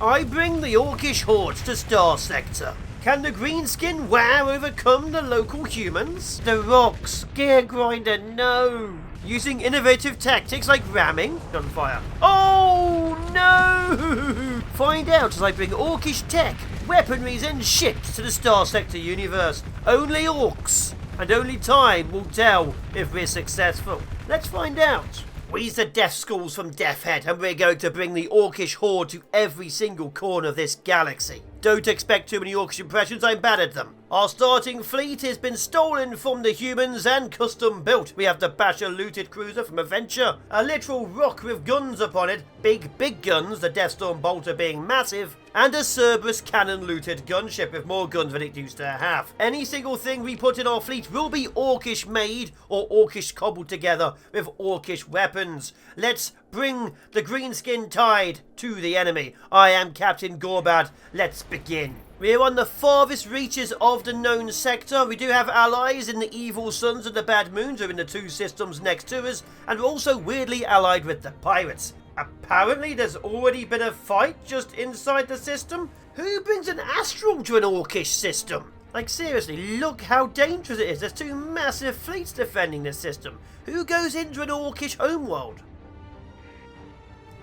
I bring the Orkish hordes to Starsector. Can the greenskin wow overcome the local humans? The rocks, gear grinder, no. Using innovative tactics like ramming, gunfire. Oh no! Find out as I bring Orkish tech, weaponries and ships to the Starsector universe. Only orcs, and only time will tell if we're successful. Let's find out. We's the Death Schools from Deathhead, and we're going to bring the Orkish horde to every single corner of this galaxy. Don't expect too many Orkish impressions, I'm bad at them. Our starting fleet has been stolen from the humans and custom built. We have the Basher looted cruiser from Adventure, a literal rock with guns upon it, big guns, the Deathstorm bolter being massive, and a Cerberus cannon looted gunship with more guns than it used to have. Any single thing we put in our fleet will be Orkish made or Orkish cobbled together with Orkish weapons. Let's bring the greenskin tide to the enemy. I am Captain Gorbad. Let's begin. We're on the farthest reaches of the known sector. We do have allies in the Evil Suns and the Bad Moons are in the two systems next to us, and we're also weirdly allied with the pirates. Apparently there's already been a fight just inside the system. Who brings an astral to an Orkish system? Like seriously, look how dangerous it is. There's two massive fleets defending this system. Who goes into an Orkish homeworld?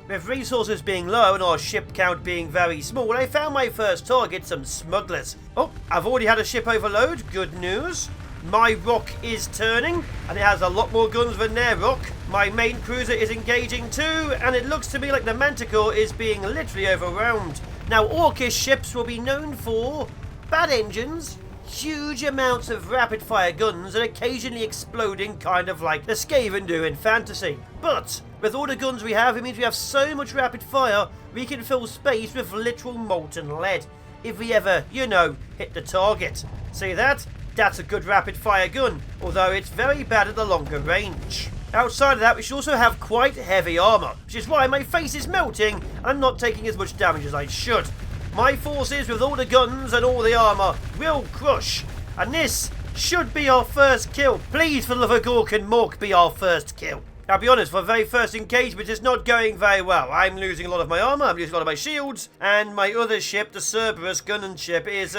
With resources being low and our ship count being very small, I found my first target, some smugglers. Oh, I've already had a ship overload. Good news. My rock is turning, and it has a lot more guns than their rock. My main cruiser is engaging too, and it looks to me like the Manticore is being literally overwhelmed. Now, Orkish ships will be known for bad engines, huge amounts of rapid-fire guns, and occasionally exploding, kind of like the Skaven do in fantasy. But with all the guns we have, it means we have so much rapid fire, we can fill space with literal molten lead. If we ever, you know, hit the target. See that? That's a good rapid fire gun, although it's very bad at the longer range. Outside of that, we should also have quite heavy armour, which is why my face is melting and I'm not taking as much damage as I should. My forces with all the guns and all the armour will crush, and this should be our first kill. Please, for the love of Gork and Mork, be our first kill. I'll be honest, for the very first engagement, it's not going very well. I'm losing a lot of my armour, I'm losing a lot of my shields, and my other ship, the Cerberus gun ship, is,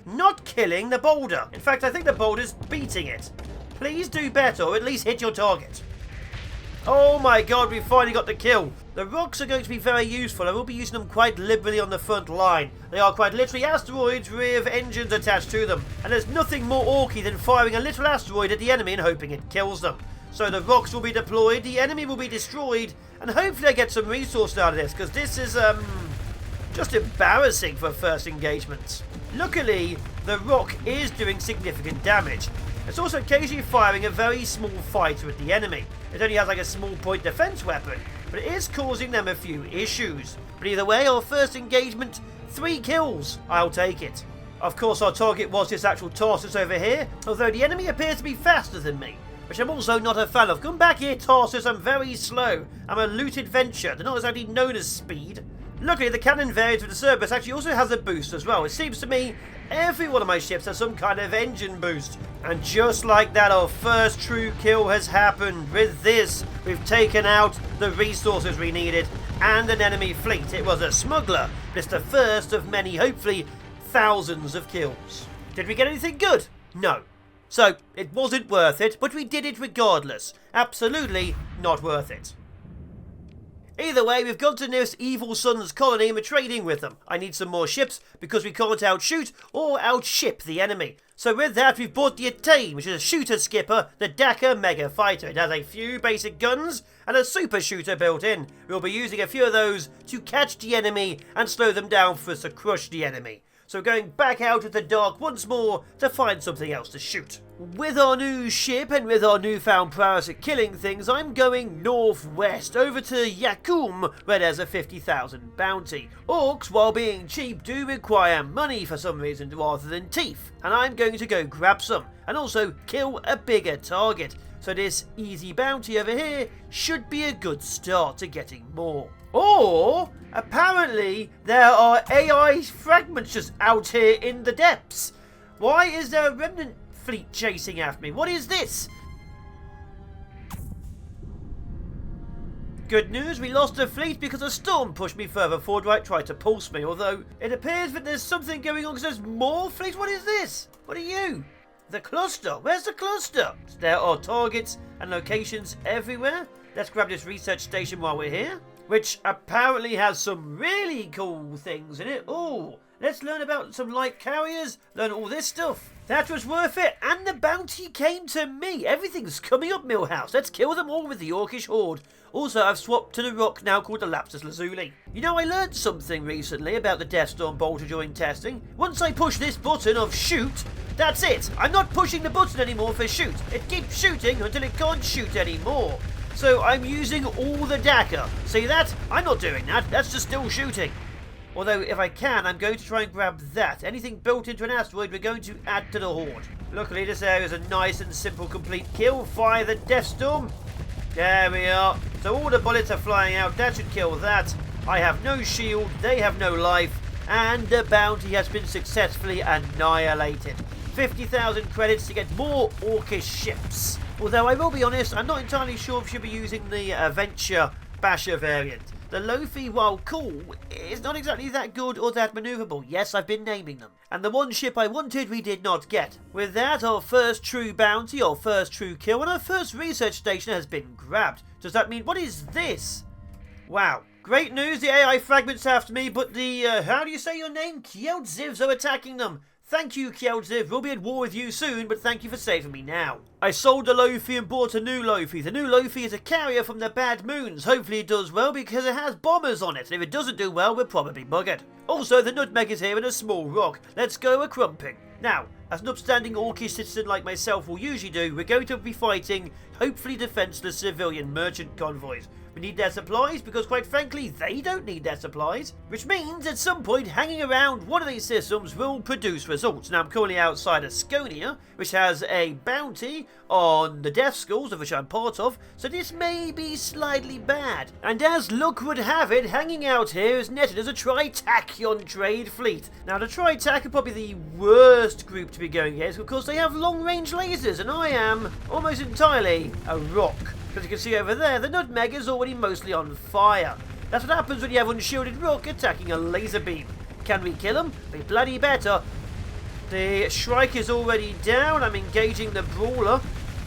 not killing the boulder. In fact, I think the boulder's beating it. Please do better, or at least hit your target. Oh my god, we finally got the kill. The rocks are going to be very useful. I will be using them quite liberally on the front line. They are quite literally asteroids with engines attached to them. And there's nothing more orky than firing a little asteroid at the enemy and hoping it kills them. So the rocks will be deployed, the enemy will be destroyed, and hopefully I get some resources out of this, because this is, just embarrassing for first engagement. Luckily, the rock is doing significant damage. It's also occasionally firing a very small fighter at the enemy. It only has like a small point defense weapon, but it is causing them a few issues. But either way, our first engagement, 3 kills. I'll take it. Of course, our target was this actual Tarsus over here, although the enemy appears to be faster than me, which I'm also not a fan of. Come back here, Tarsus, I'm very slow. I'm a looted venture. They're not exactly known as speed. Luckily, the cannon variant of the Cerberus actually also has a boost as well. It seems to me every one of my ships has some kind of engine boost. And just like that, our first true kill has happened. With this, we've taken out the resources we needed and an enemy fleet. It was a smuggler, but it's the first of many, hopefully thousands of kills. Did we get anything good? No. So, it wasn't worth it, but we did it regardless. Absolutely not worth it. Either way, we've gone to the nearest Evil Suns colony and we're trading with them. I need some more ships because we can't outshoot or outship the enemy. So with that, we've bought the Attain, which is a shooter skipper, the Dakar Mega Fighter. It has a few basic guns and a super shooter built in. We'll be using a few of those to catch the enemy and slow them down for us to crush the enemy. So going back out of the dark once more to find something else to shoot. With our new ship and with our newfound prowess at killing things, I'm going northwest over to Yakum, where there's a 50,000 bounty. Orcs, while being cheap, do require money for some reason rather than teeth, and I'm going to go grab some and also kill a bigger target. So this easy bounty over here should be a good start to getting more. Or, apparently, there are AI fragments just out here in the depths. Why is there a remnant fleet chasing after me? What is this? Good news, we lost a fleet because a storm pushed me further forward while it tried to pulse me, although it appears that there's something going on because there's more fleets. What is this? What are you? The cluster. Where's the cluster? There are targets and locations everywhere. Let's grab this research station while we're here, which apparently has some really cool things in it. Oh, let's learn about some light carriers, learn all this stuff. That was worth it, and the bounty came to me. Everything's coming up, Millhouse. Let's kill them all with the Orkish horde. Also, I've swapped to the rock now called the Lapsus Lazuli. You know, I learned something recently about the Deathstorm bolter during testing. Once I push this button of shoot, that's it. I'm not pushing the button anymore for shoot. It keeps shooting until it can't shoot anymore. So I'm using all the dagger. See that? I'm not doing that. That's just still shooting. Although, if I can, I'm going to try and grab that. Anything built into an asteroid, we're going to add to the horde. Luckily, this area is a nice and simple complete kill. Fire the Deathstorm. There we are. So all the bullets are flying out. That should kill that. I have no shield. They have no life. And the bounty has been successfully annihilated. 50,000 credits to get more Orkish ships. Although I will be honest, I'm not entirely sure if we should be using the Adventure Basher variant. The Lofi, while cool, is not exactly that good or that manoeuvrable. Yes, I've been naming them. And the one ship I wanted, we did not get. With that, our first true bounty, our first true kill, and our first research station has been grabbed. Does that mean, what is this? Wow. Great news, the AI fragments after me, but the, how do you say your name? Kjeldzivs are attacking them. Thank you, Kjeldziv. We'll be at war with you soon, but thank you for saving me now. I sold the Lofi and bought a new Lofi. The new Lofi is a carrier from the Bad Moons. Hopefully it does well because it has bombers on it. And if it doesn't do well, we're probably buggered. Also, the Nutmeg is here in a small rock. Let's go a-crumping. Now, as an upstanding Orkish citizen like myself will usually do, we're going to be fighting hopefully defenseless civilian merchant convoys. We need their supplies because, quite frankly, they don't need their supplies. Which means at some point, hanging around one of these systems will produce results. Now, I'm currently outside of Skonia, which has a bounty on the Death Schools, of which I'm part of, so this may be slightly bad. And as luck would have it, hanging out here is netted as a Tritach trade fleet. Now, the Tritach are probably the worst group to be going against because they have long-range lasers, and I am almost entirely a rock. As you can see over there, the Nutmeg is already mostly on fire. That's what happens when you have unshielded rock attacking a laser beam. Can we kill him? Be bloody better. The Shrike is already down. I'm engaging the Brawler.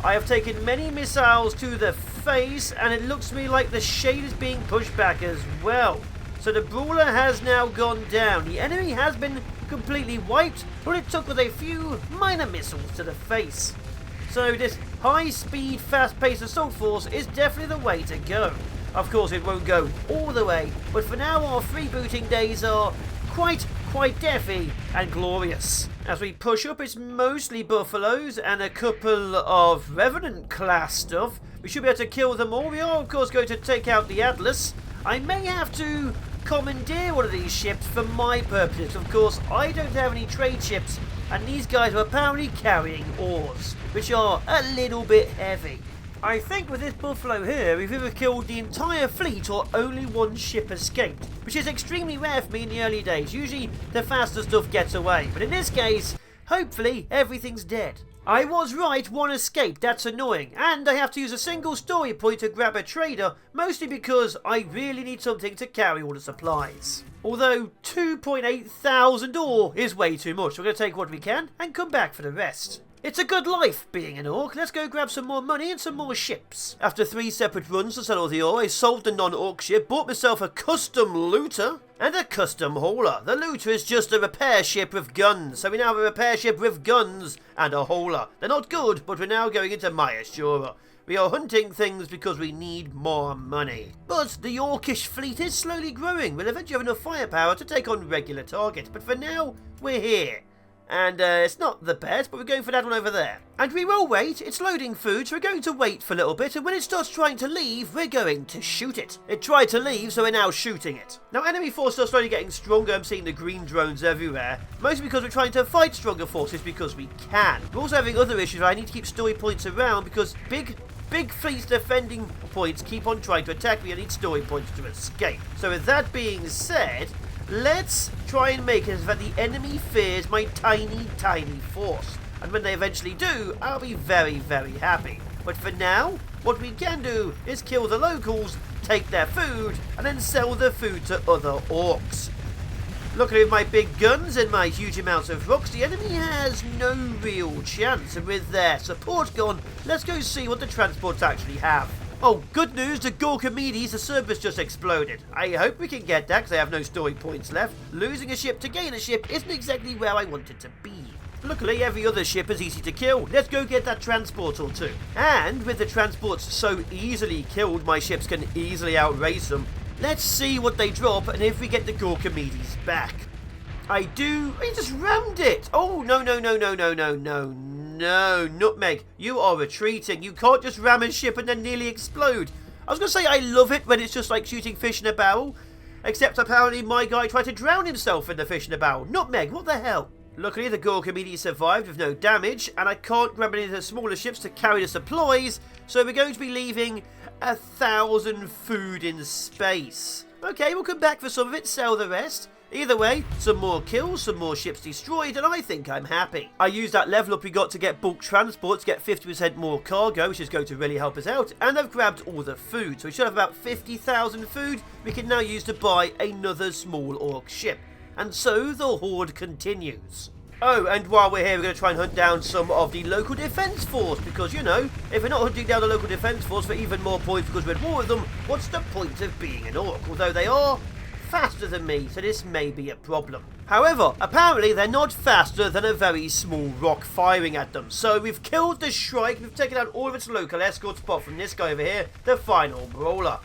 I have taken many missiles to the face, and it looks to me like the Shade is being pushed back as well. So the Brawler has now gone down. The enemy has been completely wiped, but it took with a few minor missiles to the face. So this high-speed, fast-paced assault force is definitely the way to go. Of course, it won't go all the way, but for now our freebooting days are quite deafy and glorious. As we push up, it's mostly buffaloes and a couple of Revenant-class stuff. We should be able to kill them all. We are, of course, going to take out the Atlas. I may have to commandeer one of these ships for my purposes. Of course, I don't have any trade ships, and these guys are apparently carrying ores, which are a little bit heavy. I think with this buffalo here, we've either killed the entire fleet or only one ship escaped, which is extremely rare for me in the early days. Usually the faster stuff gets away, but in this case, hopefully everything's dead. I was right, one escaped, that's annoying, and I have to use a single story point to grab a trader, mostly because I really need something to carry all the supplies. Although 2.8 thousand ore is way too much, we're going to take what we can and come back for the rest. It's a good life being an orc. Let's go grab some more money and some more ships. After 3 separate runs to sell all the ore, I sold the non-orc ship, bought myself a custom looter and a custom hauler. The looter is just a repair ship with guns, so we now have a repair ship with guns and a hauler. They're not good, but we're now going into Maya Shura. We are hunting things because we need more money. But the Orkish fleet is slowly growing. We'll eventually have enough firepower to take on regular targets, but for now, we're here. And it's not the best, but we're going for that one over there. And we will wait. It's loading food, so we're going to wait for a little bit. And when it starts trying to leave, we're going to shoot it. It tried to leave, so we're now shooting it. Now, enemy forces are slowly getting stronger. I'm seeing the green drones everywhere. Mostly because we're trying to fight stronger forces because we can. We're also having other issues where I need to keep story points around because big fleets defending points keep on trying to attack me. I need story points to escape. So with that being said, let's try and make it so that the enemy fears my tiny force. And when they eventually do, I'll be very, very happy. But for now, what we can do is kill the locals, take their food, and then sell the food to other orcs. Luckily with my big guns and my huge amounts of rocks, the enemy has no real chance, and with their support gone, let's go see what the transports actually have. Oh, good news, the Gorkamedes, the service just exploded. I hope we can get that because I have no story points left. Losing a ship to gain a ship isn't exactly where I want it to be. Luckily, every other ship is easy to kill. Let's go get that transport or two. And with the transports so easily killed, my ships can easily outrace them. Let's see what they drop and if we get the Gorkamedes back. I just rammed it. Oh, no. No, Nutmeg, you are retreating. You can't just ram a ship and then nearly explode. I was going to say I love it when it's just like shooting fish in a barrel. Except apparently my guy tried to drown himself in the fish in a barrel. Nutmeg, what the hell? Luckily the Gorkamedes survived with no damage, and I can't grab any of the smaller ships to carry the supplies, so we're going to be leaving 1,000 food in space. Okay, we'll come back for some of it, sell the rest. Either way, some more kills, some more ships destroyed, and I think I'm happy. I used that level up we got to get bulk transport to get 50% more cargo, which is going to really help us out, and I've grabbed all the food, so we should have about 50,000 food we can now use to buy another small orc ship. And so the horde continues. Oh, and while we're here, we're going to try and hunt down some of the local defence force, because, you know, if we're not hunting down the local defence force for even more points because we're at war with them, what's the point of being an orc? Although they are faster than me, so this may be a problem. However, apparently they're not faster than a very small rock firing at them. So we've killed the Shrike, we've taken out all of its local escorts apart from this guy over here, the final brawler.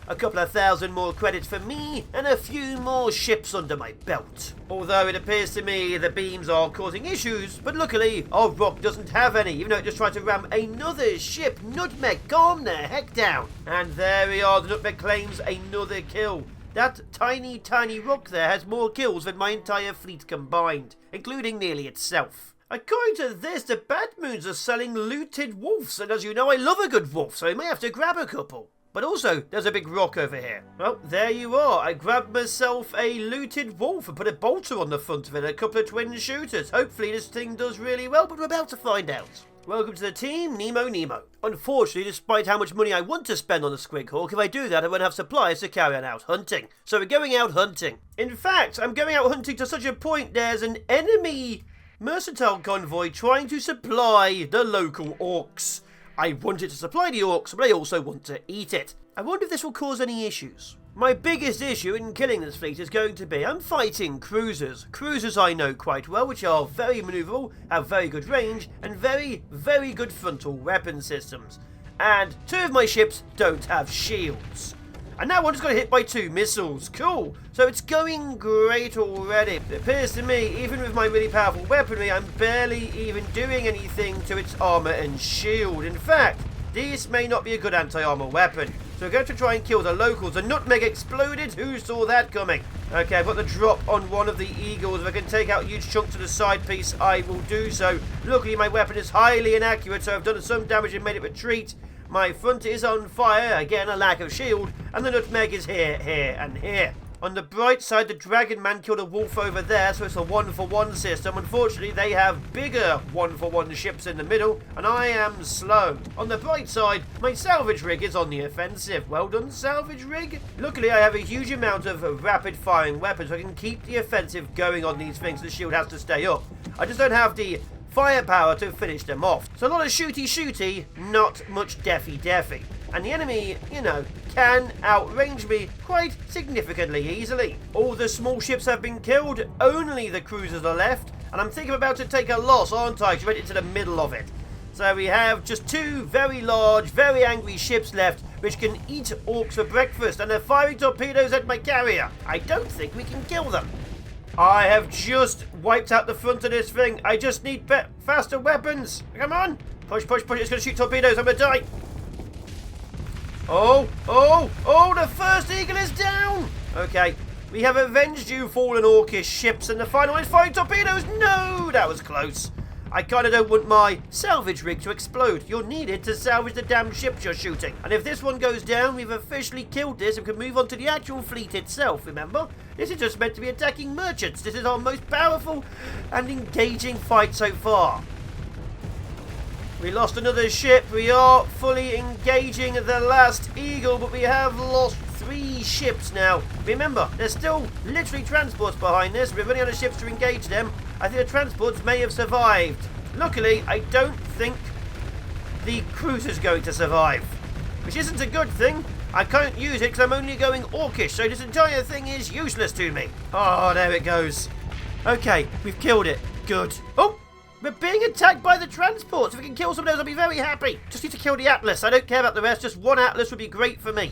A couple of thousand more credits for me, and a few more ships under my belt. Although it appears to me the beams are causing issues, but luckily our rock doesn't have any, even though it just tried to ram another ship. Nutmeg, calm the heck down. And there we are, the Nutmeg claims another kill. That tiny rock there has more kills than my entire fleet combined, including nearly itself. According to this, the Bad Moons are selling looted wolves, and as you know I love a good wolf, so I may have to grab a couple. But also, there's a big rock over here. Well, there you are. I grabbed myself a looted wolf and put a bolter on the front of it and a couple of twin shooters. Hopefully this thing does really well, but we're about to find out. Welcome to the team, Nemo. Unfortunately, despite how much money I want to spend on the Squighawk, if I do that, I won't have supplies to carry on out hunting. So we're going out hunting. In fact, I'm going out hunting to such a point there's an enemy mercantile convoy trying to supply the local orcs. I want it to supply the orcs, but I also want to eat it. I wonder if this will cause any issues. My biggest issue in killing this fleet is going to be I'm fighting cruisers. Cruisers I know quite well, which are very manoeuvrable, have very good range, and very good frontal weapon systems. And two of my ships don't have shields. And now one just got hit by 2 missiles. Cool. So it's going great already. It appears to me, even with my really powerful weaponry, I'm barely even doing anything to its armor and shield. In fact, this may not be a good anti-armor weapon. So we're going to try and kill the locals. The Nutmeg exploded. Who saw that coming? Okay, I've got the drop on one of the eagles. If I can take out huge chunks of the side piece, I will do so. Luckily, my weapon is highly inaccurate, so I've done some damage and made it retreat. My front is on fire, again a lack of shield, and the Nutmeg is here, and here. On the bright side, the Dragon Man killed a wolf over there, so it's a 1-for-1 system. Unfortunately, they have bigger 1-for-1 ships in the middle, and I am slow. On the bright side, my salvage rig is on the offensive. Well done, salvage rig. Luckily, I have a huge amount of rapid-firing weapons, so I can keep the offensive going on these things. The shield has to stay up. I just don't have the firepower to finish them off. So a lot of shooty, not much deafy. And the enemy, you know, can outrange me quite significantly easily. All the small ships have been killed, only the cruisers are left, and I'm thinking about to take a loss, aren't I, to get into the middle of it. So we have just 2 very large, very angry ships left, which can eat orcs for breakfast, and they're firing torpedoes at my carrier. I don't think we can kill them. I have just wiped out the front of this thing. I just need faster weapons. Come on. Push. It's going to shoot torpedoes. I'm going to die. Oh, the first eagle is down. Okay, we have avenged you, fallen Orkish ships, and the final one is firing torpedoes. No, that was close. I kind of don't want my salvage rig to explode. You're needed to salvage the damn ships you're shooting. And if this one goes down, we've officially killed this and can move on to the actual fleet itself, remember? This is just meant to be attacking merchants. This is our most powerful and engaging fight so far. We lost another ship. We are fully engaging the last Eagle, but we have lost 3 ships now. Remember, there's still literally transports behind this. We're running out of ships to engage them. I think the transports may have survived. Luckily, I don't think the cruiser's going to survive, which isn't a good thing. I can't use it because I'm only going Orkish, so this entire thing is useless to me. Oh, there it goes. Okay, we've killed it. Good. Oh, we're being attacked by the transports. If we can kill some of those, I'll be very happy. Just need to kill the Atlas. I don't care about the rest. Just one Atlas would be great for me.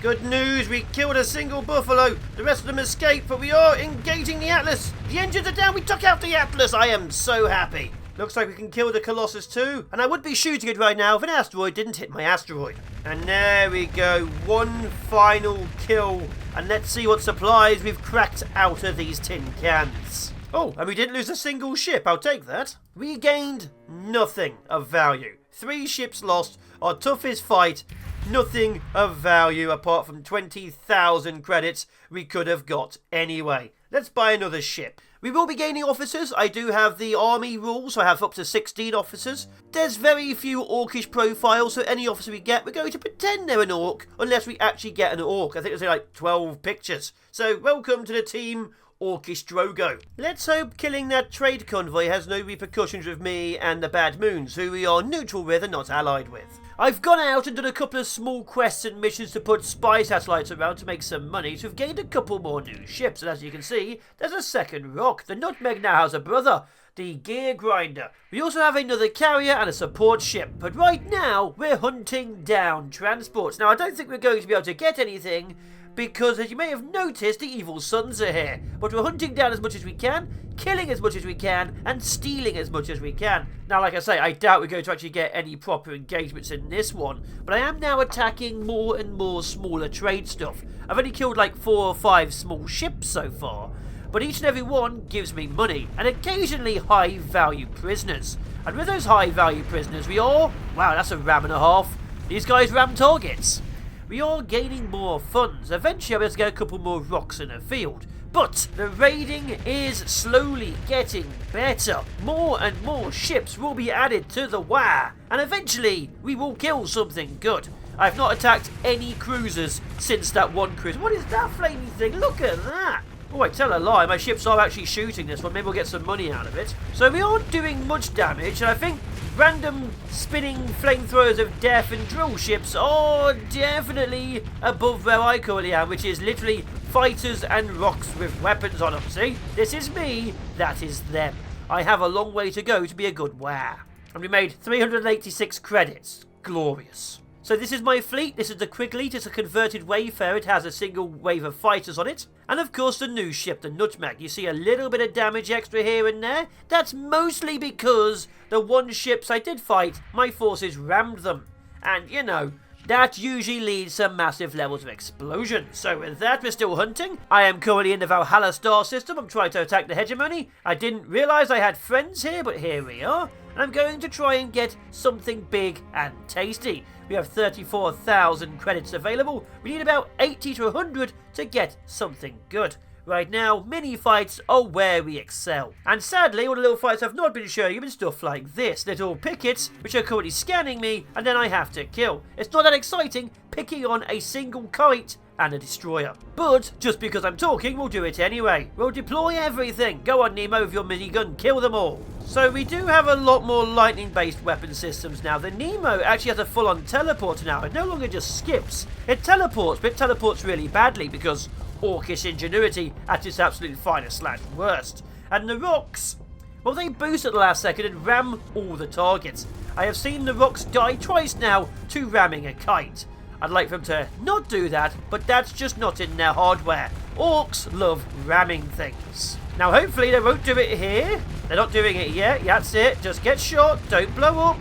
Good news, we killed a single buffalo. The rest of them escaped, but we are engaging the Atlas. The engines are down. We took out the Atlas. I am so happy. Looks like we can kill the Colossus too. And I would be shooting it right now if an asteroid didn't hit my asteroid. And there we go. One final kill. And let's see what supplies we've cracked out of these tin cans. Oh, and we didn't lose a single ship. I'll take that. We gained nothing of value. 3 ships lost. Our toughest fight. Nothing of value apart from 20,000 credits we could have got anyway. Let's buy another ship. We will be gaining officers. I do have the army rule, so I have up to 16 officers. There's very few Orkish profiles, so any officer we get, we're going to pretend they're an Orc, unless we actually get an Orc. I think there's like 12 pictures. So welcome to the team, Orkish Drogo. Let's hope killing that trade convoy has no repercussions with me and the Bad Moons, who we are neutral with and not allied with. I've gone out and done a couple of small quests and missions to put spy satellites around to make some money, so we've gained a couple more new ships, and as you can see, there's a second rock. The Nutmeg now has a brother, the Gear Grinder. We also have another carrier and a support ship, but right now, we're hunting down transports. Now, I don't think we're going to be able to get anything, because as you may have noticed, the evil sons are here. But we're hunting down as much as we can, killing as much as we can, and stealing as much as we can. Now, like I say, I doubt we're going to actually get any proper engagements in this one, but I am now attacking more and more smaller trade stuff. I've only killed like 4 or 5 small ships so far, but each and every one gives me money, and occasionally high-value prisoners. And with those high-value prisoners, we are... Wow, that's a ram and a half. These guys ram targets. We are gaining more funds. Eventually I'll be able to get a couple more rocks in the field. But the raiding is slowly getting better. More and more ships will be added to the war. And eventually we will kill something good. I've not attacked any cruisers since that one cruiser. What is that flaming thing? Look at that. Oh, I tell a lie. My ships are actually shooting this one. Maybe we'll get some money out of it. So we aren't doing much damage. And I think random spinning flamethrowers of death and drill ships are definitely above where I currently am, which is literally fighters and rocks with weapons on them. See? This is me, that is them. I have a long way to go to be a good war. And we made 386 credits. Glorious. So this is my fleet. This is the Quigley. It's a converted Wayfarer. It has a single wave of fighters on it. And of course the new ship, the Nutmeg. You see a little bit of damage extra here and there. That's mostly because the 1 ships I did fight, my forces rammed them. And you know, that usually leads to massive levels of explosion. So with that, we're still hunting. I am currently in the Valhalla star system. I'm trying to attack the Hegemony. I didn't realise I had friends here, but here we are. And I'm going to try and get something big and tasty. We have 34,000 credits available. We need about 80 to 100 to get something good. Right now, mini fights are where we excel. And sadly, all the little fights I've not been showing you in stuff like this. Little pickets, which are currently scanning me, and then I have to kill. It's not that exciting, picking on a single kite and a destroyer. But, just because I'm talking, we'll do it anyway. We'll deploy everything. Go on, Nemo, with your minigun. Kill them all. So we do have a lot more lightning-based weapon systems now. The Nemo actually has a full-on teleporter now. It no longer just skips. It teleports, but it teleports really badly because Orkish ingenuity at its absolute finest / worst. And the rocks, well, they boost at the last second and ram all the targets. I have seen the rocks die twice now to ramming a kite. I'd like them to not do that, but that's just not in their hardware. Orcs love ramming things. Now hopefully they won't do it here. They're not doing it yet. That's it. Just get shot. Don't blow up.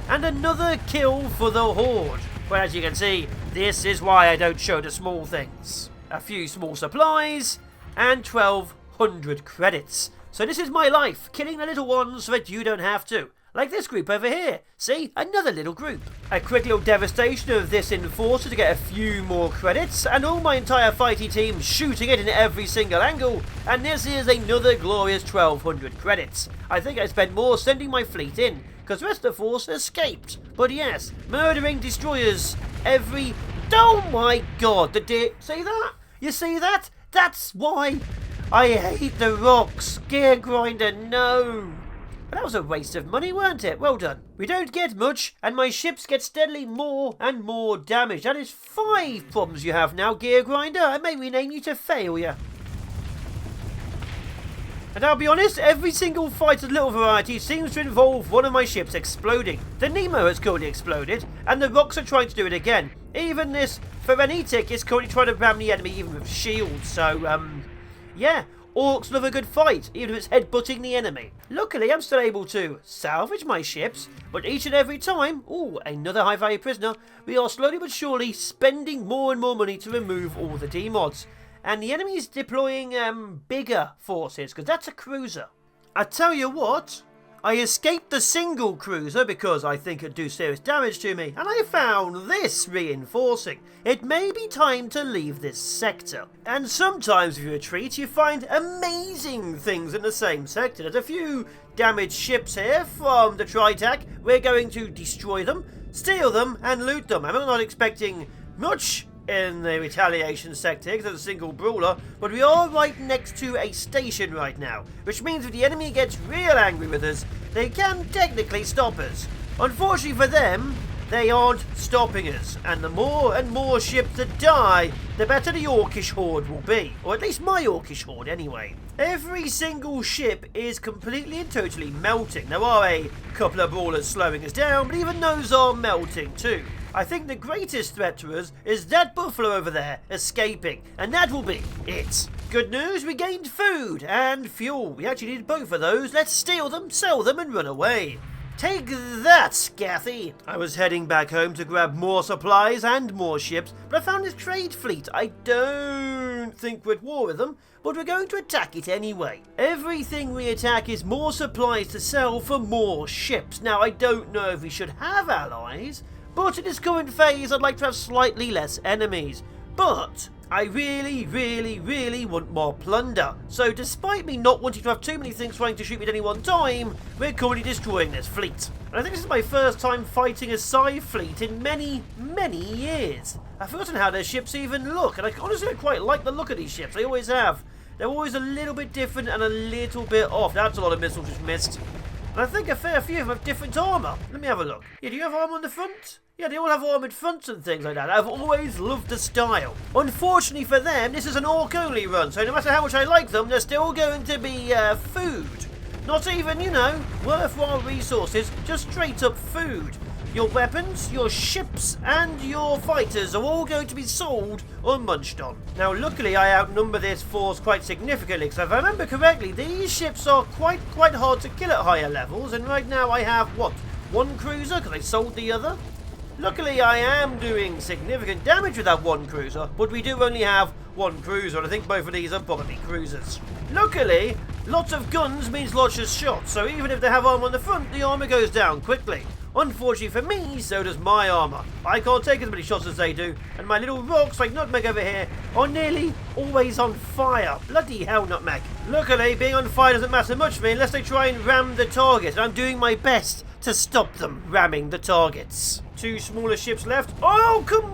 And another kill for the horde. Well, as you can see, this is why I don't show the small things. A few small supplies and 1,200 credits. So this is my life, killing the little ones so that you don't have to. Like this group over here. See? Another little group. A quick little devastation of this enforcer to get a few more credits, and all my entire fighty team shooting it in every single angle, and this is another glorious 1,200 credits. I think I spent more sending my fleet in, because the rest of the force escaped. But yes, murdering destroyers every... Oh my god, see that? You see that? That's why I hate the rocks. Gear grinder, no. But that was a waste of money, weren't it? Well done. We don't get much, and my ships get steadily more and more damage. That is 5 problems you have now, Gear Grinder. I may rename you to Failure. And I'll be honest, every single fight of little variety seems to involve one of my ships exploding. The Nemo has currently exploded, and the rocks are trying to do it again. Even this Phorenetic is currently trying to ram the enemy even with shields, so, yeah. Orcs love a good fight, even if it's headbutting the enemy. Luckily, I'm still able to salvage my ships, but each and every time, ooh, another high-value prisoner, we are slowly but surely spending more and more money to remove all the demods. And the enemy's deploying, bigger forces, because that's a cruiser. I tell you what, I escaped the single cruiser because I think it'd do serious damage to me, and I found this reinforcing. It may be time to leave this sector. And sometimes if you retreat, you find amazing things in the same sector. There's a few damaged ships here from the Tritach. We're going to destroy them, steal them, and loot them. I'm not expecting much in the retaliation sector because it's a single brawler, but we are right next to a station right now, which means if the enemy gets real angry with us, they can technically stop us. Unfortunately for them, they aren't stopping us, and the more and more ships that die, the better the Orkish horde will be, or at least my Orkish horde anyway. Every single ship is completely and totally melting. There are a couple of brawlers slowing us down, but even those are melting too. I think the greatest threat to us is that buffalo over there escaping, and that will be it. Good news, we gained food and fuel. We actually need both of those. Let's steal them, sell them, and run away. Take that, Scathy! I was heading back home to grab more supplies and more ships, but I found this trade fleet. I don't think we're at war with them, but we're going to attack it anyway. Everything we attack is more supplies to sell for more ships. Now, I don't know if we should have allies, but in this current phase, I'd like to have slightly less enemies. But I really want more plunder. So despite me not wanting to have too many things trying to shoot me at any one time, we're currently destroying this fleet. And I think this is my first time fighting a Scythe fleet in many years. I've forgotten how their ships even look, and I honestly quite like the look of these ships. They always have. They're always a little bit different and a little bit off. That's a lot of missiles just missed. And I think a fair few of them have different armour. Let me have a look. Yeah, do you have armour on the front? Yeah, they all have armoured fronts and things like that. I've always loved the style. Unfortunately for them, this is an orc-only run, so no matter how much I like them, they're still going to be food. Not even, you know, worthwhile resources, just straight up food. Your weapons, your ships, and your fighters are all going to be sold or munched on. Now, luckily, I outnumber this force quite significantly, because if I remember correctly, these ships are quite hard to kill at higher levels, and right now I have, what, one cruiser, because I sold the other? Luckily, I am doing significant damage with that one cruiser, but we do only have one cruiser, and I think both of these are probably cruisers. Luckily, lots of guns means lots of shots, so even if they have armor on the front, the armor goes down quickly. Unfortunately for me, so does my armor. I can't take as many shots as they do, and my little rocks, like Nutmeg over here, are nearly always on fire. Bloody hell, Nutmeg. Luckily, being on fire doesn't matter much for me unless they try and ram the target, and I'm doing my best to stop them ramming the targets. 2 smaller ships left. Oh, come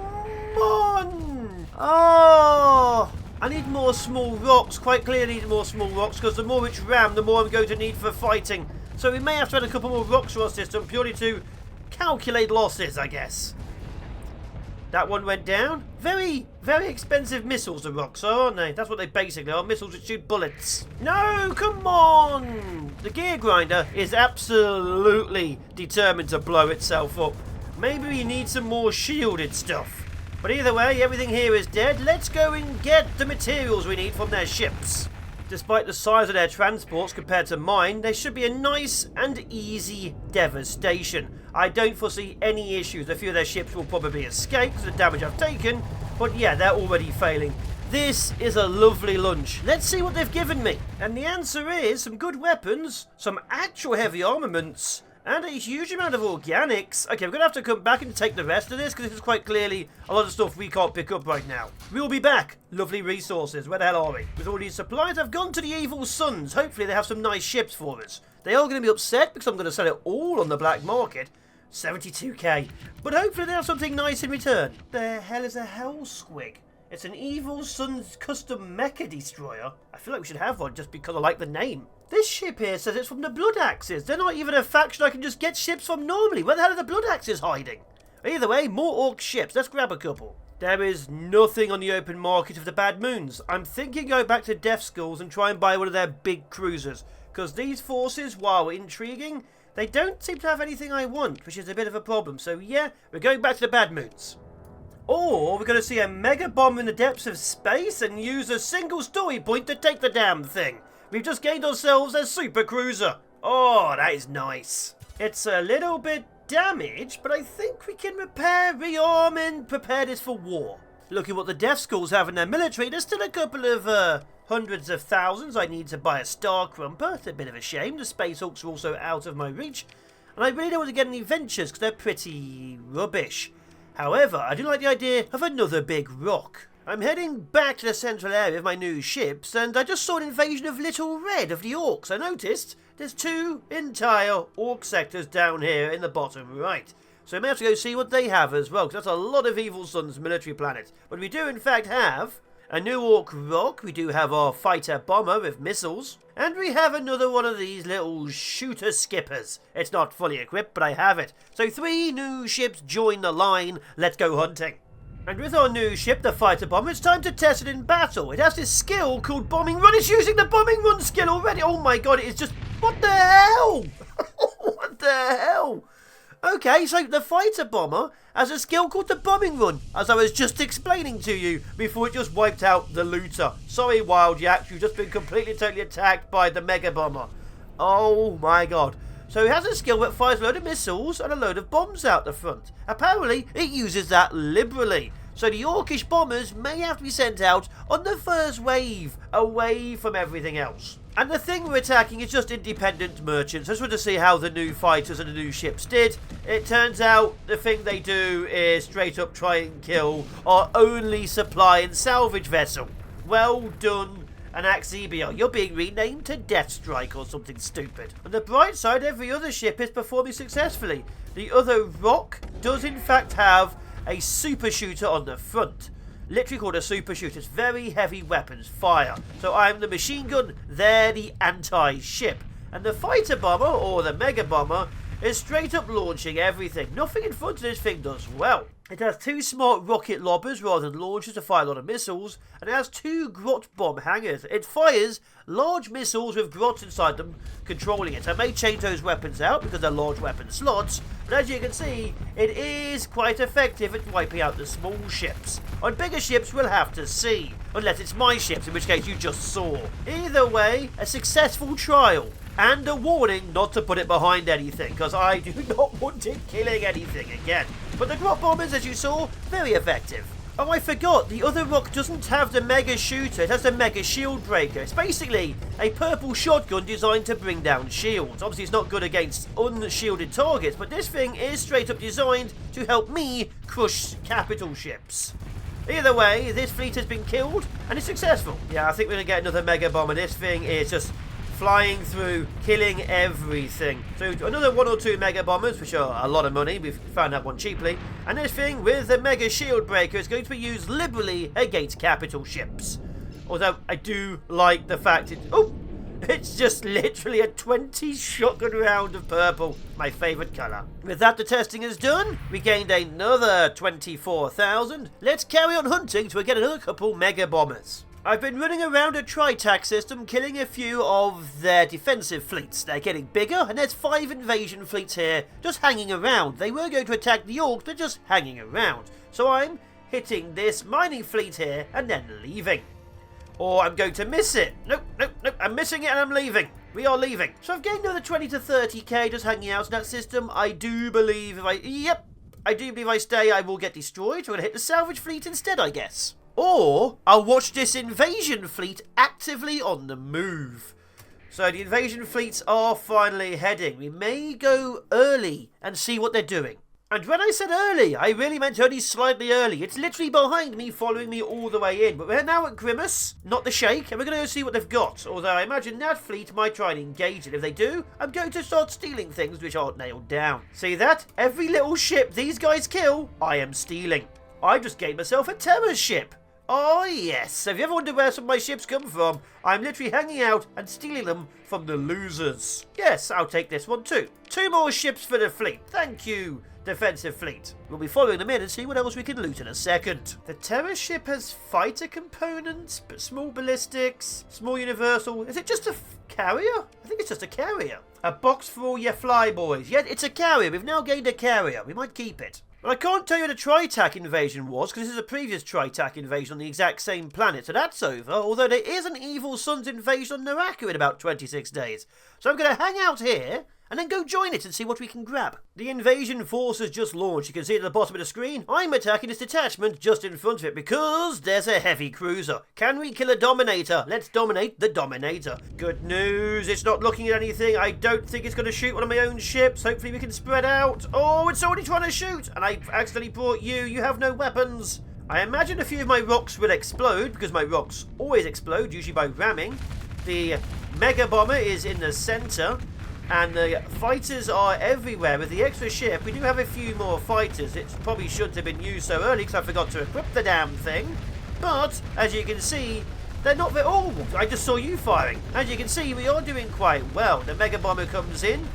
on! Oh, I need more small rocks. Quite clearly need more small rocks, because the more it's rammed, the more I'm going to need for fighting. So we may have to add a couple more rocks to our system, purely to calculate losses, I guess. That one went down. Very expensive missiles, the rocks are, aren't they? That's what they basically are, missiles that shoot bullets. No, come on! The gear grinder is absolutely determined to blow itself up. Maybe we need some more shielded stuff. But either way, everything here is dead. Let's go and get the materials we need from their ships. Despite the size of their transports compared to mine, they should be a nice and easy devastation. I don't foresee any issues. A few of their ships will probably escape because of the damage I've taken, but yeah, they're already failing. This is a lovely lunch. Let's see what they've given me. And the answer is some good weapons, some actual heavy armaments, And a huge amount of organics. Okay, we're going to have to come back and take the rest of this, because this is quite clearly a lot of stuff we can't pick up right now. We'll be back. Lovely resources. Where the hell are we? With all these supplies, I've gone to the Evil Suns. Hopefully they have some nice ships for us. They are going to be upset, because I'm going to sell it all on the black market. 72k. But hopefully they have something nice in return. The hell is a Hell Squig? It's an Evil Sun's custom mecha destroyer. I feel like we should have one just because I like the name. This ship here says it's from the Blood Axes. They're not even a faction I can just get ships from normally. Where the hell are the Blood Axes hiding? Either way, more orc ships. Let's grab a couple. There is nothing on the open market of the Bad Moons. I'm thinking go back to Death Skulls and try and buy one of their big cruisers. Because these forces, while intriguing, they don't seem to have anything I want, which is a bit of a problem. So yeah, we're going back to the Bad Moons. Or we're going to see a mega bomb in the depths of space and use a single story point to take the damn thing. We've just gained ourselves a super cruiser. Oh, that is nice. It's a little bit damaged, but I think we can repair, rearm, and prepare this for war. Look at what the Death Skulls have in their military. There's still a couple of hundreds of thousands. I need to buy a Star Crumper. It's a bit of a shame. The Space Hulks are also out of my reach. And I really don't want to get any ventures because they're pretty rubbish. However, I do like the idea of another big rock. I'm heading back to the central area of my new ships, and I just saw an invasion of Little Red of the Orcs. I noticed there's 2 entire Orc sectors down here in the bottom right. So I may have to go see what they have as well, because that's a lot of Evil Sun's military planets. But we do in fact have a new Orc rock, we do have our fighter bomber with missiles, and we have another one of these little shooter skippers. It's not fully equipped, but I have it. So 3 new ships join the line. Let's go hunting. And with our new ship, the fighter bomber, it's time to test it in battle. It has this skill called Bombing Run. It's using the Bombing Run skill already. Oh my god, it is just... What the hell? What the hell? Okay, so the fighter bomber has a skill called the Bombing Run, as I was just explaining to you before it just wiped out the looter. Sorry, Wild Yaks, you've just been completely totally attacked by the Mega Bomber. Oh my god. So it has a skill that fires a load of missiles and a load of bombs out the front. Apparently, it uses that liberally. So the Orkish bombers may have to be sent out on the first wave, away from everything else. And the thing we're attacking is just independent merchants. I just want to see how the new fighters and the new ships did. It turns out the thing they do is straight up try and kill our only supply and salvage vessel. Well done. And Axebia, you're being renamed to Deathstrike or something stupid. On the bright side, every other ship is performing successfully. The other rock does in fact have a super shooter on the front. Literally called a super shooter. It's very heavy weapons fire. So I'm the machine gun, they're the anti-ship. And the fighter bomber, or the mega bomber, is straight up launching everything. Nothing in front of this thing does well. It has 2 smart rocket lobbers rather than launchers to fire a lot of missiles, and it has 2 grot bomb hangers. It fires large missiles with grots inside them, controlling it. I may change those weapons out because they're large weapon slots, but as you can see, it is quite effective at wiping out the small ships. On bigger ships, we'll have to see, unless it's my ships, in which case you just saw. Either way, a successful trial. And a warning not to put it behind anything, because I do not want it killing anything again. But the grot bombers, as you saw, very effective. Oh, I forgot, the other rock doesn't have the mega shooter, it has the mega shield breaker. It's basically a purple shotgun designed to bring down shields. Obviously it's not good against unshielded targets, but this thing is straight up designed to help me crush capital ships. Either way, this fleet has been killed, and it's successful. Yeah, I think we're going to get another mega bomber. This thing is just flying through, killing everything. So another 1 or 2 mega bombers, which are a lot of money. We've found that one cheaply. And this thing with the mega shield breaker is going to be used liberally against capital ships. Although I do like the fact it's just literally a 20 shotgun round of purple. My favourite colour. With that, the testing is done. We gained another 24,000. Let's carry on hunting to get another couple mega bombers. I've been running around a Tritach system, killing a few of their defensive fleets. They're getting bigger, and there's 5 invasion fleets here, just hanging around. They were going to attack the Orcs, but just hanging around. So I'm hitting this mining fleet here, and then leaving. Or I'm going to miss it. Nope, I'm missing it and I'm leaving. We are leaving. So I've gained another 20 to 30k just hanging out in that system. I do believe if I stay, I will get destroyed. So I'm going to hit the salvage fleet instead, I guess. Or I'll watch this invasion fleet actively on the move. So the invasion fleets are finally heading. We may go early and see what they're doing. And when I said early, I really meant only slightly early. It's literally behind me, following me all the way in. But we're now at Grimace, not the Shake, and we're going to go see what they've got. Although I imagine that fleet might try and engage it. If they do, I'm going to start stealing things which aren't nailed down. See that? Every little ship these guys kill, I am stealing. I just gave myself a terror ship. Oh yes, have you ever wondered where some of my ships come from? I'm literally hanging out and stealing them from the losers. Yes, I'll take this one too. 2 more ships for the fleet. Thank you, defensive fleet. We'll be following them in and see what else we can loot in a second. The terror ship has fighter components, but small ballistics, small universal. Is it just a carrier? I think it's just a carrier. A box for all your flyboys. Yeah, it's a carrier. We've now gained a carrier. We might keep it. But I can't tell you what a Tritach invasion was, because this is a previous Tritach invasion on the exact same planet, so that's over, although there is an Evil Sun's invasion on Naraka in about 26 days. So I'm going to hang out here, and then go join it and see what we can grab. The invasion force has just launched. You can see it at the bottom of the screen. I'm attacking this detachment just in front of it because there's a heavy cruiser. Can we kill a Dominator? Let's dominate the Dominator. Good news, it's not looking at anything. I don't think it's going to shoot one of my own ships. Hopefully we can spread out. Oh, it's already trying to shoot, and I accidentally brought you. You have no weapons. I imagine a few of my rocks will explode because my rocks always explode, usually by ramming. The Mega Bomber is in the center. And the fighters are everywhere. With the extra ship, we do have a few more fighters. It probably shouldn't have been used so early because I forgot to equip the damn thing. But, as you can see, they're not very... Oh, I just saw you firing. As you can see, we are doing quite well. The Mega Bomber comes in.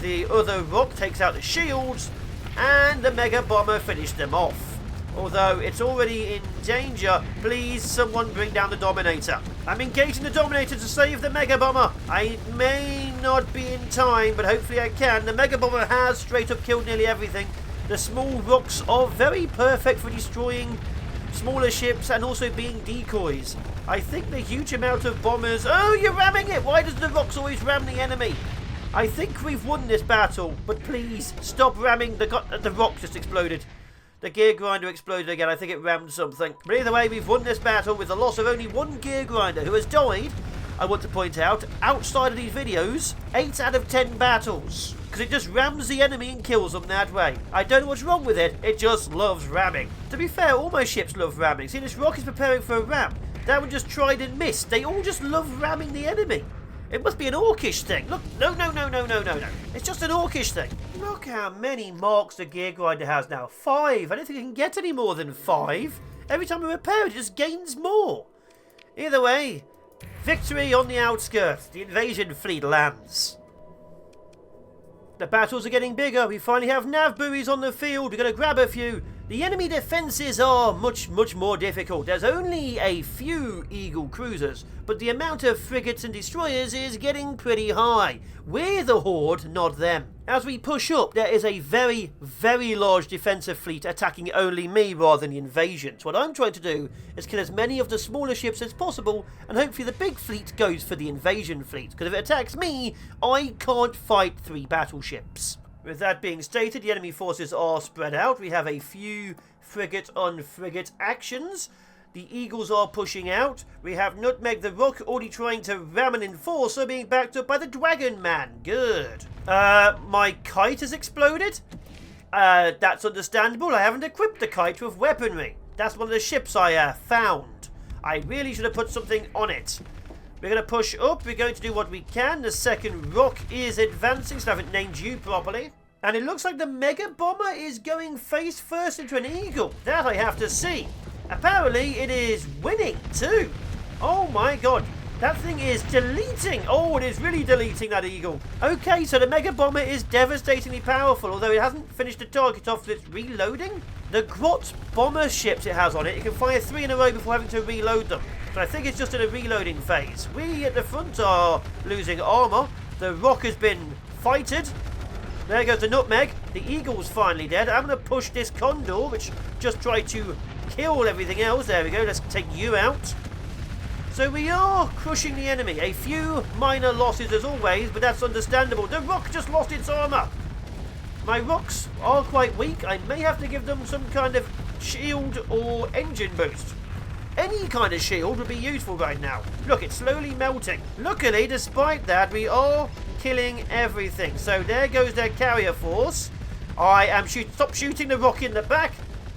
The other rock takes out the shields. And the Mega Bomber finished them off. Although it's already in danger, please someone bring down the Dominator. I'm engaging the Dominator to save the Mega Bomber. I may not be in time, but hopefully I can. The Mega Bomber has straight up killed nearly everything. The small rocks are very perfect for destroying smaller ships and also being decoys. I think the huge amount of bombers... Oh, you're ramming it! Why does the rocks always ram the enemy? I think we've won this battle, but please stop ramming the rock just exploded. The gear grinder exploded again. I think it rammed something. But either way, we've won this battle with the loss of only 1 gear grinder who has died, I want to point out, outside of these videos, 8 out of 10 battles. Because it just rams the enemy and kills them that way. I don't know what's wrong with it. It just loves ramming. To be fair, all my ships love ramming. See, this rock is preparing for a ram. That one just tried and missed. They all just love ramming the enemy. It must be an Orkish thing. Look, no. It's just an Orkish thing. Look how many marks the gear grinder has now. 5. I don't think it can get any more than 5. Every time we repair it, it just gains more. Either way, victory on the outskirts. The invasion fleet lands. The battles are getting bigger. We finally have nav buoys on the field. We're going to grab a few. The enemy defences are much more difficult. There's only a few Eagle cruisers, but the amount of frigates and destroyers is getting pretty high. We're the Horde, not them. As we push up, there is a very large defensive fleet attacking only me rather than the invasions. What I'm trying to do is kill as many of the smaller ships as possible, and hopefully the big fleet goes for the invasion fleet, because if it attacks me, I can't fight 3 battleships. With that being stated, the enemy forces are spread out. We have a few frigate-on-frigate actions. The Eagles are pushing out. We have Nutmeg the Rook already trying to ram an enforcer, being backed up by the Dragon Man. Good. My kite has exploded? That's understandable. I haven't equipped the kite with weaponry. That's one of the ships I found. I really should have put something on it. We're going to push up. We're going to do what we can. The second rock is advancing, so I haven't named you properly. And it looks like the Mega Bomber is going face first into an Eagle. That I have to see. Apparently, it is winning too. Oh my god. That thing is deleting. Oh, it is really deleting that Eagle. Okay, so the Mega Bomber is devastatingly powerful, although it hasn't finished the target off with its reloading. The Grot bomber ships it has on it, it can fire 3 in a row before having to reload them. But I think it's just in a reloading phase. We at the front are losing armour. The rock has been fighted. There goes the Nutmeg. The Eagle's finally dead. I'm going to push this Condor, which just tried to kill everything else. There we go. Let's take you out. So we are crushing the enemy. A few minor losses as always, but that's understandable. The rock just lost its armour. My rocks are quite weak. I may have to give them some kind of shield or engine boost. Any kind of shield would be useful right now. Look, it's slowly melting. Luckily, despite that, we are killing everything. So there goes their carrier force. I am stop shooting the rock in the back.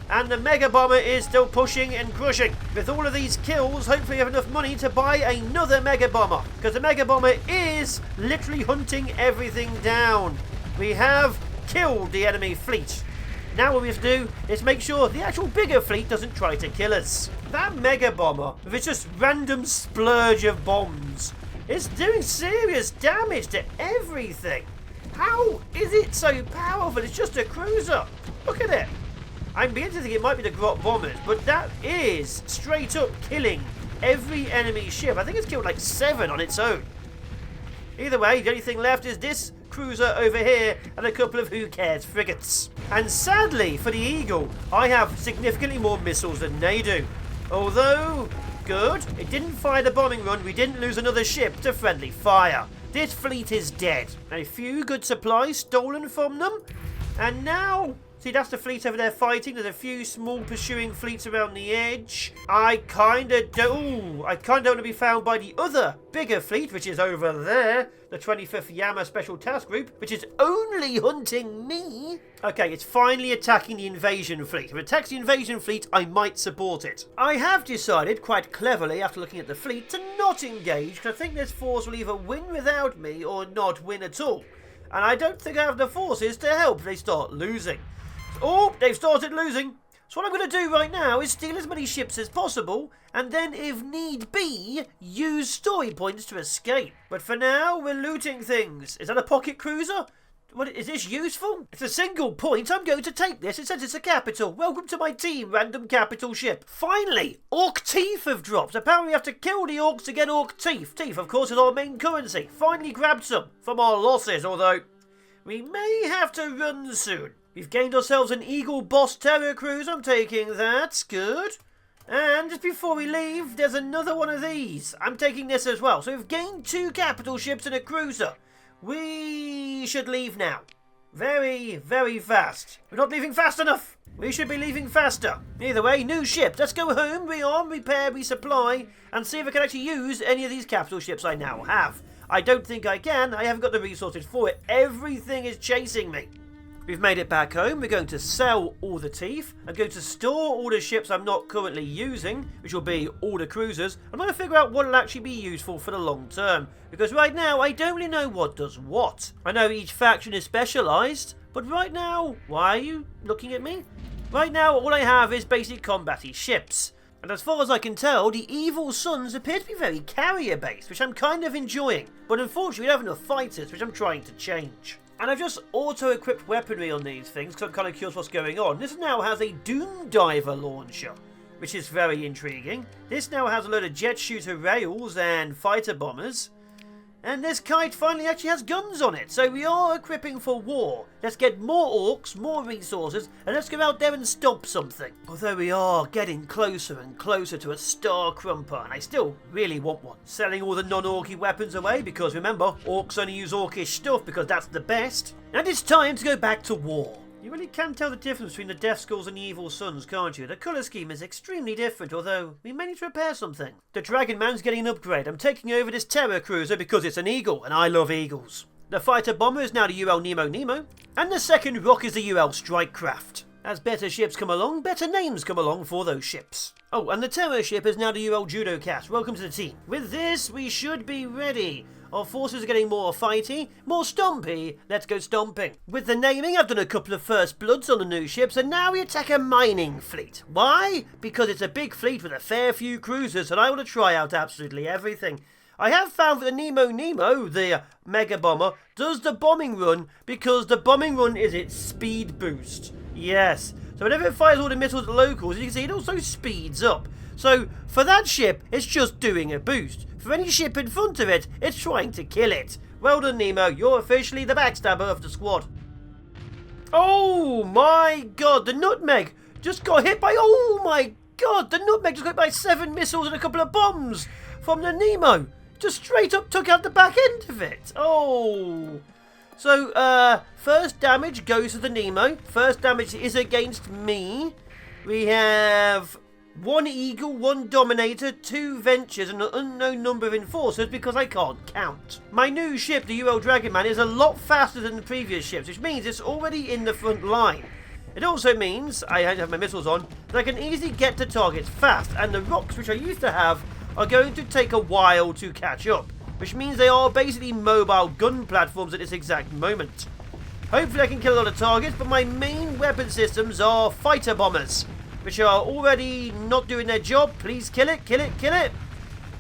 And the Mega Bomber is still pushing and crushing. With all of these kills, hopefully you have enough money to buy another Mega Bomber. Because the Mega Bomber is literally hunting everything down. We have killed the enemy fleet. Now what we have to do is make sure the actual bigger fleet doesn't try to kill us. That Mega Bomber, with its just random splurge of bombs, is doing serious damage to everything. How is it so powerful? It's just a cruiser. Look at it. I'm beginning to think it might be the Grot bombers, but that is straight up killing every enemy ship. I think it's killed like 7 on its own. Either way, the only thing left is this cruiser over here and a couple of who cares frigates. And sadly for the Eagle, I have significantly more missiles than they do. Although, good, it didn't fire the bombing run, we didn't lose another ship to friendly fire. This fleet is dead. A few good supplies stolen from them, and now... See, that's the fleet over there fighting. There's a few small pursuing fleets around the edge. I kind of don't want to be found by the other bigger fleet, which is over there. The 25th Yama Special Task Group, which is only hunting me. Okay, it's finally attacking the invasion fleet. If it attacks the invasion fleet, I might support it. I have decided, quite cleverly, after looking at the fleet, to not engage, because I think this force will either win without me or not win at all. And I don't think I have the forces to help if they start losing. Oh, they've started losing. So what I'm going to do right now is steal as many ships as possible, and then, if need be, use story points to escape. But for now, we're looting things. Is that a pocket cruiser? What, is this useful? It's a single point. I'm going to take this. It says it's a capital. Welcome to my team, random capital ship. Finally, Orc teeth have dropped. Apparently we have to kill the Orcs to get Orc teeth. Teeth, of course, is our main currency. Finally grabbed some from our losses, although we may have to run soon. We've gained ourselves an Eagle Boss Terror Cruise. I'm taking that. Good. And just before we leave, there's another one of these. I'm taking this as well. So we've gained 2 capital ships and a cruiser. We should leave now. Very, very fast. We're not leaving fast enough. We should be leaving faster. Either way, new ship. Let's go home, rearm, repair, resupply, and see if I can actually use any of these capital ships I now have. I don't think I can. I haven't got the resources for it. Everything is chasing me. We've made it back home. We're going to sell all the teeth. I'm going to store all the ships I'm not currently using, which will be all the cruisers. I'm going to figure out what will actually be useful for the long term, because right now I don't really know what does what. I know each faction is specialised, but right now, why are you looking at me? Right now, all I have is basic combat-y ships. And as far as I can tell, the Evil Suns appear to be very carrier-based, which I'm kind of enjoying. But unfortunately, we don't have enough fighters, which I'm trying to change. And I've just auto-equipped weaponry on these things because I'm kind of curious what's going on. This now has a Doom Diver launcher, which is very intriguing. This now has a load of jet shooter rails and fighter bombers. And this kite finally actually has guns on it. So we are equipping for war. Let's get more orcs, more resources, and let's go out there and stop something. Although we are getting closer and closer to a Star Crumper, and I still really want one. Selling all the non-orky weapons away, because remember, orcs only use orcish stuff because that's the best. And it's time to go back to war. You really can tell the difference between the Death Skulls and the Evil Suns, can't you? The colour scheme is extremely different, although we may need to repair something. The Dragon Man's getting an upgrade. I'm taking over this Terror Cruiser because it's an Eagle, and I love Eagles. The Fighter Bomber is now the UL Nemo, and the second rock is the UL Strikecraft. As better ships come along, better names come along for those ships. Oh, and the Terror ship is now the UL Judo Cat. Welcome to the team. With this, we should be ready. Our forces are getting more fighty, more stompy. Let's go stomping. With the naming, I've done a couple of first bloods on the new ships, and now we attack a mining fleet. Why? Because it's a big fleet with a fair few cruisers, and I want to try out absolutely everything. I have found that the Nemo, the Mega Bomber, does the bombing run because the bombing run is its speed boost. Yes. So whenever it fires all the missiles at locals, you can see it also speeds up. So for that ship, it's just doing a boost. For any ship in front of it, it's trying to kill it. Well done, Nemo. You're officially the backstabber of the squad. Oh my god, the Nutmeg just got hit by... Oh my god, the Nutmeg just got hit by 7 missiles and a couple of bombs from the Nemo. Just straight up took out the back end of it. Oh. So, first damage goes to the Nemo. First damage is against me. We have 1 Eagle, 1 Dominator, 2 Ventures, and an unknown number of Enforcers because I can't count. My new ship, the UL Dragonman, is a lot faster than the previous ships, which means it's already in the front line. It also means, I don't have my missiles on, that I can easily get to targets fast, and the rocks, which I used to have, are going to take a while to catch up, which means they are basically mobile gun platforms at this exact moment. Hopefully I can kill a lot of targets, but my main weapon systems are fighter bombers, which are already not doing their job. Please kill it, kill it, kill it.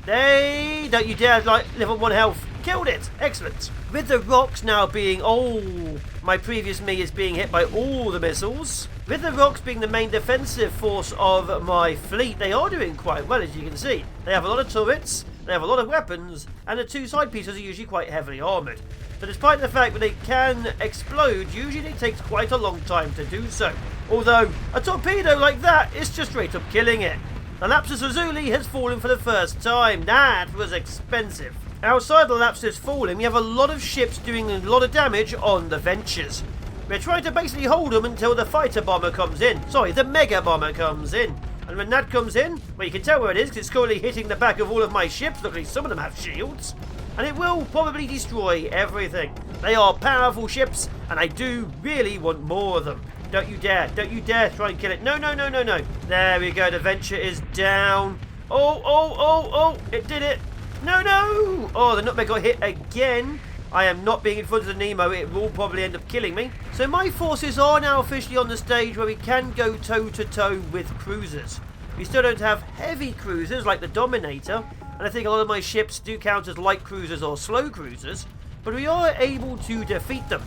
They don't you dare live on 1 health. Killed it. Excellent. With the rocks now being... Oh, my previous me is being hit by all the missiles. With the rocks being the main defensive force of my fleet, they are doing quite well, as you can see. They have a lot of turrets, they have a lot of weapons, and the 2 side pieces are usually quite heavily armoured. So despite the fact that they can explode, usually it takes quite a long time to do so. Although, a torpedo like that is just straight up killing it. The Lapsus Lazuli has fallen for the first time. That was expensive. Outside the Lapsus falling, we have a lot of ships doing a lot of damage on the Ventures. We're trying to basically hold them until the fighter bomber comes in. Sorry, the mega bomber comes in. And when that comes in, well, you can tell where it is because it's currently hitting the back of all of my ships. Luckily, some of them have shields. And it will probably destroy everything. They are powerful ships, and I do really want more of them. Don't you dare try and kill it. No, no, no, no, no. There we go, the Venture is down. Oh, it did it. No, no. Oh, the Nutmeg got hit again. I am not being in front of the Nemo. It will probably end up killing me. So my forces are now officially on the stage where we can go toe-to-toe with cruisers. We still don't have heavy cruisers like the Dominator, and I think a lot of my ships do count as light cruisers or slow cruisers, but we are able to defeat them.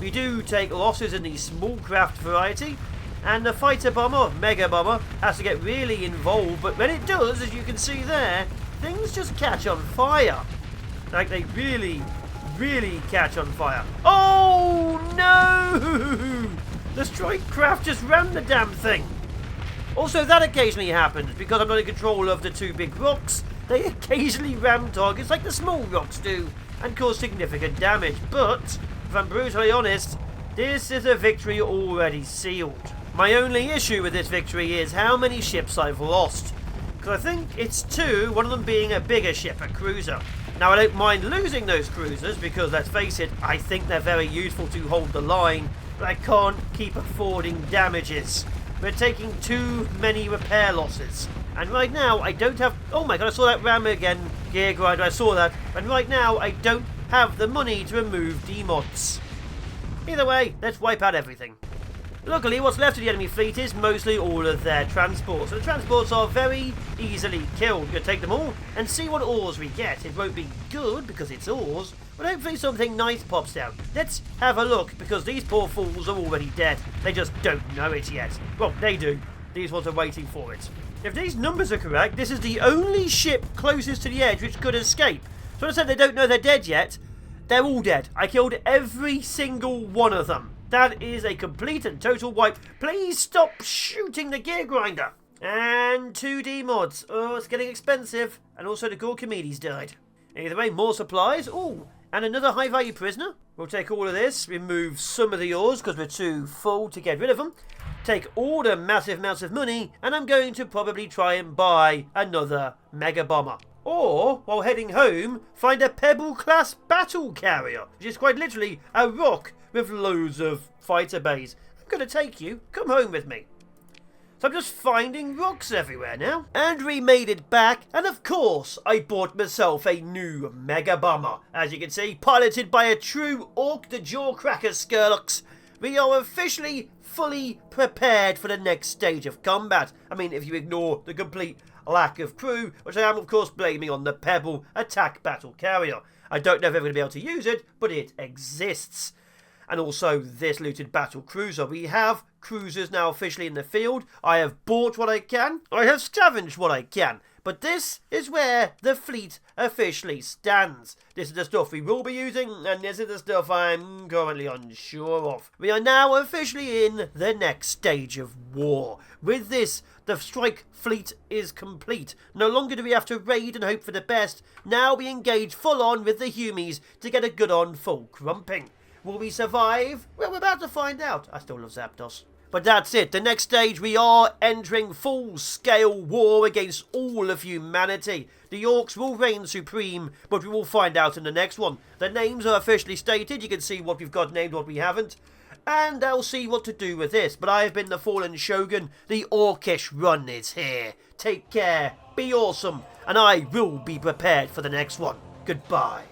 We do take losses in the small craft variety, and the fighter bomber, or mega bomber, has to get really involved, but when it does, as you can see there, things just catch on fire. Like they really catch on fire. Oh no! The strike craft just rammed the damn thing. Also, that occasionally happens because I'm not in control of the 2 big rocks. They occasionally ram targets like the small rocks do and cause significant damage. But, if I'm brutally honest, this is a victory already sealed. My only issue with this victory is how many ships I've lost. Because I think it's 2, one of them being a bigger ship, a cruiser. Now, I don't mind losing those cruisers because, let's face it, I think they're very useful to hold the line, but I can't keep affording damages. We're taking too many repair losses. And right now, I don't have... Oh my god, I saw that ram again. Gear grinder, I saw that. And right now, I don't have the money to remove demods. Either way, let's wipe out everything. Luckily, what's left of the enemy fleet is mostly all of their transports. And the transports are very easily killed. We're going to take them all and see what ores we get. It won't be good because it's ores, but hopefully something nice pops down. Let's have a look because these poor fools are already dead. They just don't know it yet. Well, they do. These ones are waiting for it. If these numbers are correct, this is the only ship closest to the edge which could escape. So when I said they don't know they're dead yet, they're all dead. I killed every single one of them. That is a complete and total wipe. Please stop shooting the gear grinder. And 2D mods. Oh, it's getting expensive. And also the Gorkimedes died. Either way, more supplies. Oh, and another high value prisoner. We'll take all of this, remove some of the ores because we're too full to get rid of them. Take all the massive amounts of money, and I'm going to probably try and buy another mega bomber. Or, while heading home, find a Pebble-class battle carrier, which is quite literally a rock with loads of fighter bays. I'm going to take you. Come home with me. So I'm just finding rocks everywhere now. And we made it back, and of course, I bought myself a new mega bomber. As you can see, piloted by a true Orc the Jawcracker Skurlox. We are officially fully prepared for the next stage of combat. I mean, if you ignore the complete lack of crew, which I am of course blaming on the Pebble attack battle carrier. I don't know if I'm going to be able to use it, but it exists. And also this looted battle cruiser. We have cruisers now officially in the field. I have bought what I can. I have scavenged what I can. But this is where the fleet officially stands. This is the stuff we will be using, and this is the stuff I'm currently unsure of. We are now officially in the next stage of war. With this, the strike fleet is complete. No longer do we have to raid and hope for the best. Now we engage full on with the Humies to get a good on full crumping. Will we survive? Well, we're about to find out. I still love Zapdos. But that's it. The next stage, we are entering full-scale war against all of humanity. The orcs will reign supreme, but we will find out in the next one. The names are officially stated. You can see what we've got named, what we haven't. And I'll see what to do with this. But I have been the Fallen Shogun. The Orkish run is here. Take care, be awesome, and I will be prepared for the next one. Goodbye.